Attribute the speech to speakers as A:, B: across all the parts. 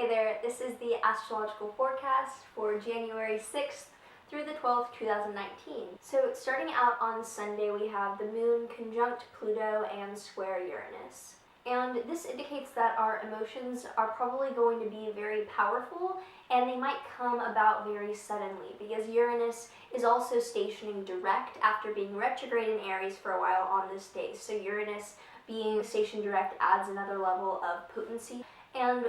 A: Hey there, this is the astrological forecast for January 6th through the 12th, 2019. So starting out on Sunday, we have the moon conjunct Pluto and square Uranus. And this indicates that our emotions are probably going to be very powerful, and they might come about very suddenly because Uranus is also stationing direct after being retrograde in Aries for a while on this day. So Uranus being stationed direct adds another level of potency. And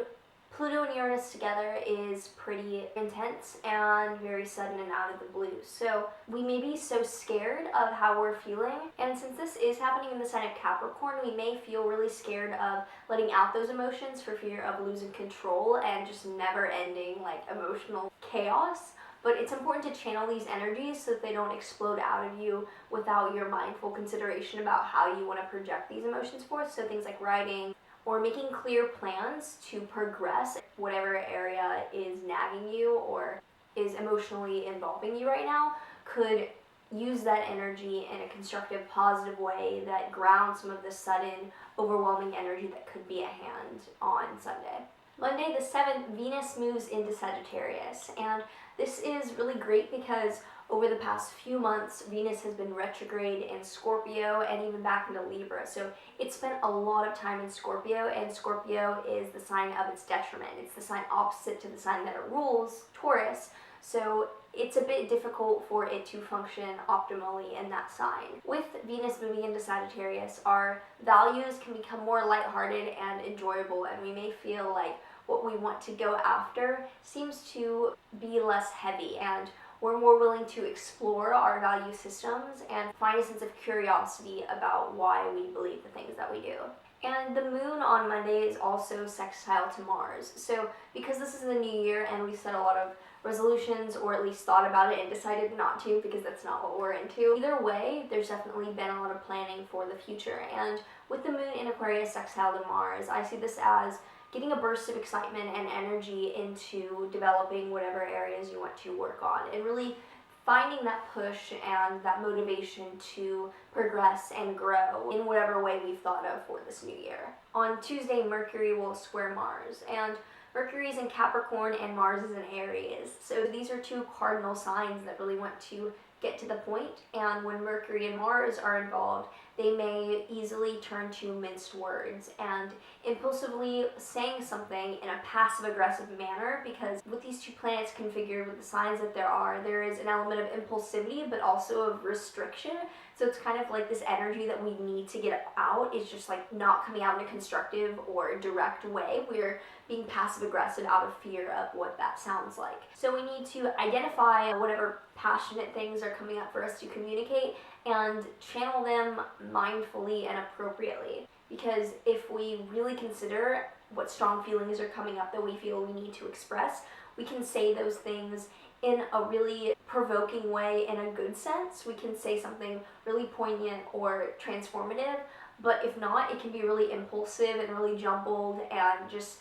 A: Pluto and Uranus together is pretty intense and very sudden and out of the blue. So we may be so scared of how we're feeling, and since this is happening in the sign of Capricorn, we may feel really scared of letting out those emotions for fear of losing control and just never-ending emotional chaos. But it's important to channel these energies so that they don't explode out of you without your mindful consideration about how you want to project these emotions forth. So things like writing, or making clear plans to progress whatever area is nagging you or is emotionally involving you right now could use that energy in a constructive, positive way that grounds some of the sudden, overwhelming energy that could be at hand on Sunday. Monday the 7th, Venus moves into Sagittarius, and this is really great because over the past few months, Venus has been retrograde in Scorpio and even back into Libra. So it spent a lot of time in Scorpio, and Scorpio is the sign of its detriment. It's the sign opposite to the sign that it rules, Taurus. So it's a bit difficult for it to function optimally in that sign. With Venus moving into Sagittarius, our values can become more lighthearted and enjoyable, and we may feel like what we want to go after seems to be less heavy, and we're more willing to explore our value systems and find a sense of curiosity about why we believe the things that we do. And the moon on Monday is also sextile to Mars. So because this is the new year and we set a lot of resolutions, or at least thought about it and decided not to because that's not what we're into, either way, there's definitely been a lot of planning for the future. And with the moon in Aquarius sextile to Mars, I see this as getting a burst of excitement and energy into developing whatever areas you want to work on, and really finding that push and that motivation to progress and grow in whatever way we've thought of for this new year. On Tuesday, Mercury will square Mars, and Mercury is in Capricorn and Mars is in Aries. So these are two cardinal signs that really want to get to the point, and when Mercury and Mars are involved, they may easily turn to minced words and impulsively saying something in a passive-aggressive manner, because with these two planets configured with the signs that there is an element of impulsivity but also of restriction. So it's kind of like this energy that we need to get out is just not coming out in a constructive or direct way. We're being passive-aggressive out of fear of what that sounds like. So we need to identify whatever passionate things are coming up for us to communicate and channel them mindfully and appropriately. Because if we really consider what strong feelings are coming up that we feel we need to express, we can say those things in a really provoking way in a good sense. We can say something really poignant or transformative, but if not, it can be really impulsive and really jumbled and just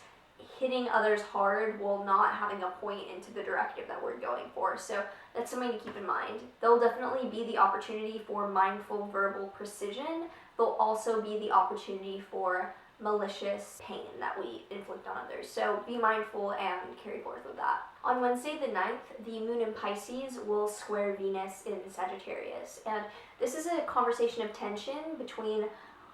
A: hitting others hard while not having a point into the directive that we're going for. So that's something to keep in mind. There'll definitely be the opportunity for mindful verbal precision. There'll also be the opportunity for malicious pain that we inflict on others. So be mindful and carry forth with that. On Wednesday the 9th, the moon in Pisces will square Venus in Sagittarius. And this is a conversation of tension between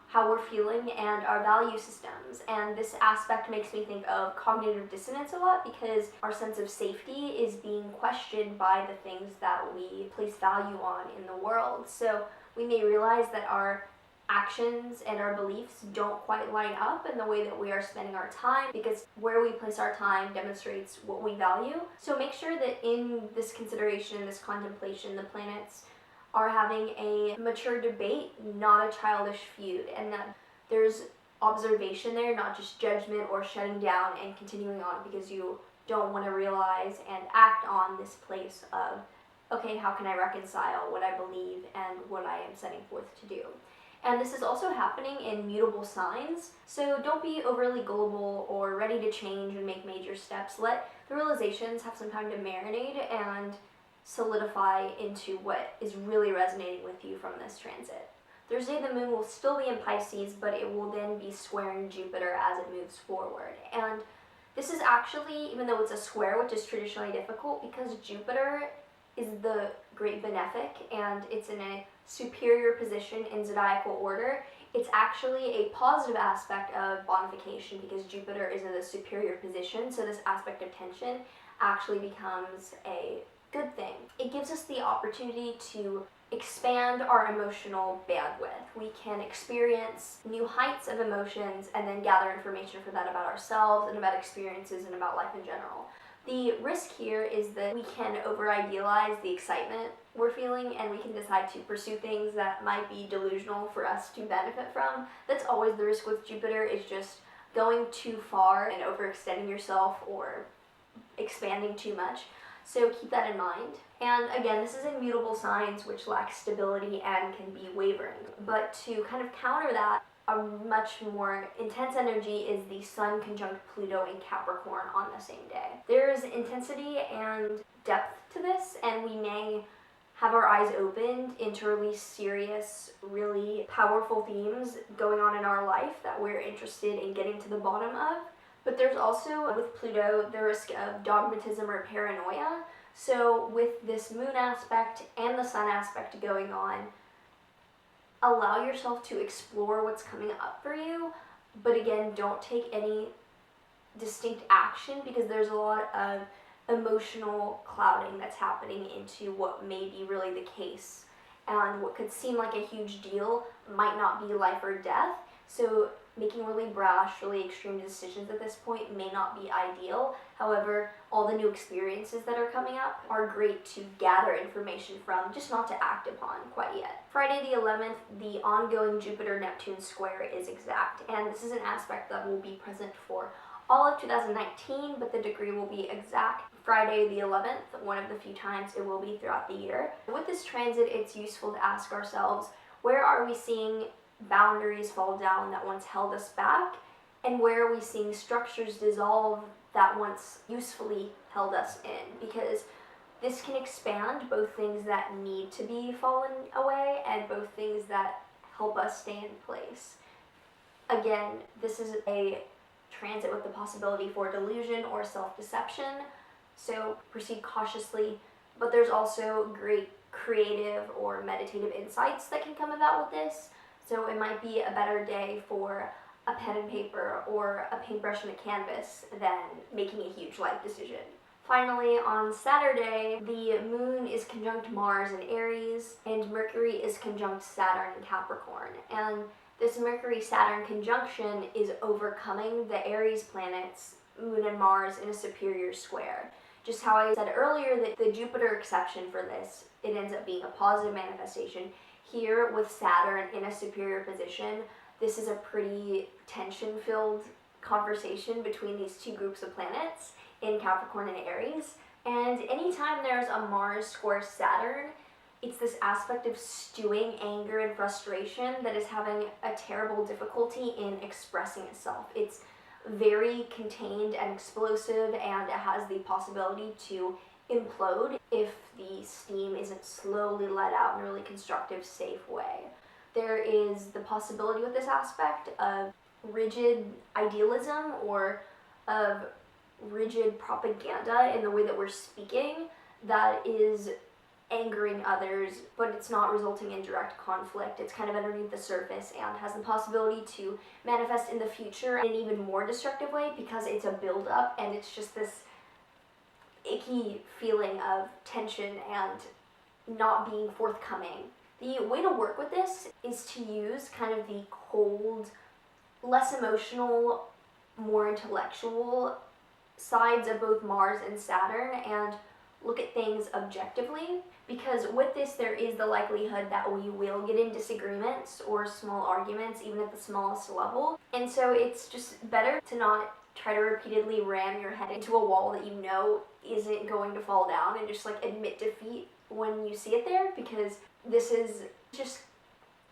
A: how we're feeling and our value systems. And this aspect makes me think of cognitive dissonance a lot, because our sense of safety is being questioned by the things that we place value on in the world. So we may realize that our actions and our beliefs don't quite line up in the way that we are spending our time, because where we place our time demonstrates what we value. So make sure that in this consideration, in this contemplation, the planets are having a mature debate, not a childish feud, and that there's observation there, not just judgment or shutting down and continuing on because you don't want to realize and act on this place of, okay, how can I reconcile what I believe and what I am setting forth to do? And this is also happening in mutable signs, so don't be overly gullible or ready to change and make major steps. Let the realizations have some time to marinate and solidify into what is really resonating with you from this transit. Thursday, the moon will still be in Pisces, but it will then be squaring Jupiter as it moves forward. And This is actually, even though it's a square, which is traditionally difficult, because Jupiter is the great benefic and it's in a superior position in zodiacal order, it's actually a positive aspect of bonification because Jupiter is in the superior position, so this aspect of tension actually becomes a good thing. It gives us the opportunity to expand our emotional bandwidth. We can experience new heights of emotions and then gather information for that about ourselves and about experiences and about life in general. The risk here is that we can over-idealize the excitement we're feeling and we can decide to pursue things that might be delusional for us to benefit from. That's always the risk with Jupiter, is just going too far and overextending yourself or expanding too much. So keep that in mind. And again, this is in mutable signs which lack stability and can be wavering. But to kind of counter that, a much more intense energy is the Sun conjunct Pluto in Capricorn on the same day. There is intensity and depth to this, and we may have our eyes opened into really serious, really powerful themes going on in our life that we're interested in getting to the bottom of. But there's also, with Pluto, the risk of dogmatism or paranoia. So with this moon aspect and the sun aspect going on, allow yourself to explore what's coming up for you, but again, don't take any distinct action because there's a lot of emotional clouding that's happening into what may be really the case. And what could seem like a huge deal might not be life or death. So making really brash, really extreme decisions at this point may not be ideal. However, all the new experiences that are coming up are great to gather information from, just not to act upon quite yet. Friday the 11th, the ongoing Jupiter-Neptune square is exact, and this is an aspect that will be present for all of 2019, but the degree will be exact Friday the 11th, one of the few times it will be throughout the year. With this transit, it's useful to ask ourselves, where are we seeing boundaries fall down that once held us back, and where are we seeing structures dissolve that once usefully held us in? Because this can expand both things that need to be fallen away and both things that help us stay in place. Again, this is a transit with the possibility for delusion or self-deception, so proceed cautiously, but there's also great creative or meditative insights that can come about with this. So it might be a better day for a pen and paper or a paintbrush and a canvas than making a huge life decision. Finally, on Saturday, the moon is conjunct Mars in Aries and Mercury is conjunct Saturn in Capricorn. And this Mercury-Saturn conjunction is overcoming the Aries planets, Moon and Mars, in a superior square. Just how I said earlier that the Jupiter exception for this, it ends up being a positive manifestation. Here, with Saturn in a superior position, this is a pretty tension-filled conversation between these two groups of planets in Capricorn and Aries. And anytime there's a Mars square Saturn, it's this aspect of stewing anger and frustration that is having a terrible difficulty in expressing itself. It's very contained and explosive, and it has the possibility to implode if the steam isn't slowly let out in a really constructive, safe way. There is the possibility with this aspect of rigid idealism or of rigid propaganda in the way that we're speaking that is angering others, but it's not resulting in direct conflict. It's kind of underneath the surface and has the possibility to manifest in the future in an even more destructive way because it's a buildup and it's just this icky feeling of tension and not being forthcoming. The way to work with this is to use kind of the cold, less emotional, more intellectual sides of both Mars and Saturn and look at things objectively, because with this there is the likelihood that we will get in disagreements or small arguments even at the smallest level, and so it's just better to not try to repeatedly ram your head into a wall that you know isn't going to fall down and just like admit defeat when you see it there, because this is just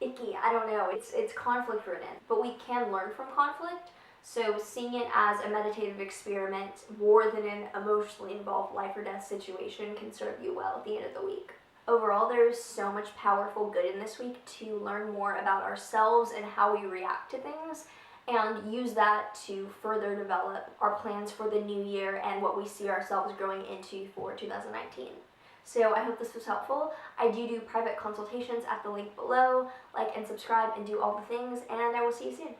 A: icky. I don't know, it's conflict ridden, but we can learn from conflict. So seeing it as a meditative experiment more than an emotionally involved life or death situation can serve you well at the end of the week. Overall, there is so much powerful good in this week to learn more about ourselves and how we react to things. and use that to further develop our plans for the new year and what we see ourselves growing into for 2019. So I hope this was helpful. I do private consultations at the link below. Like and subscribe and do all the things, and I will see you soon.